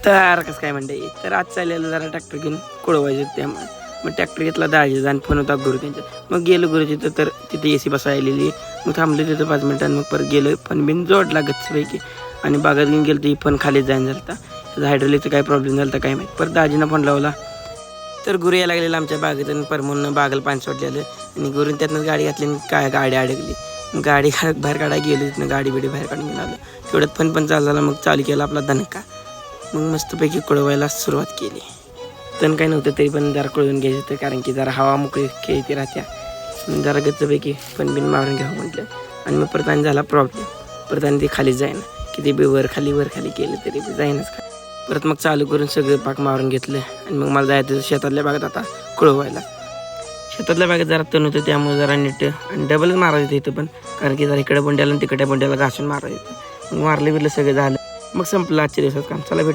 तर कसं काय म्हणते तर आज चाललेलं जरा ट्रॅक्टर घेऊन कुळवायचं त्यामुळे मग ट्रॅक्टर घेतला दाजीचा आणि फोन होता गुरु त्यांच्या. मग गेलो गुरु तिथं तर तिथे AC बसायलेली. मग थांबलो तिथं 5 मिनिटांनी मग परत गेलो. पण बिन जोडला गच्चपैकी आणि बागात घेऊन गेलो ती पण खालीच जाईन झालता. हायड्रोलिकचा काय प्रॉब्लेम झाला तर काय माहीत. परत दाजीनं फोन लावला तर गुरु यायला लागलेलं आमच्या बागेत आणि परमून बागेला पाणी सोडलेलं आणि गुरुन त्यातनं गाडी घातली आणि काय गाडी अडकली. गाडी बाहेर काढायला गेली तिथनं गाडी बिडी बाहेर काढून आलं. तेवढ्यात पण चालू झाला. मग चालू केला आपला दणका. मग मस्तपैकी कुळवायला सुरुवात केली. तण काही नव्हतं तरी पण जरा कळून घ्यायचं कारण की जरा हवा मोकळी खेळती राहत्या. जरा गच्चपैकी पण बिन मारून घ्यावं म्हटलं आणि मग परत आणि झाला प्रॉब्लेम. परत आणि ते खालीच जाईना. किती बी वर खाली केलं तरी बी जाईनच खाली. परत मग चालू करून सगळं पाक मारून घेतलं आणि मग मला जायचं शेतातल्या बागेत आता कुळवायला. शेतातल्या बागेत जरा तण होतं त्यामुळे जरा नीट आणि डबलच मारायचं इथं पण कारण की जरा इकडे बंड्याला आणि तिकडे बंड्याला घासून मारायचं. मग मारलं बिरलं सगळं झालं. मग संपलं आजच्या दिवसात काम. चला भेट.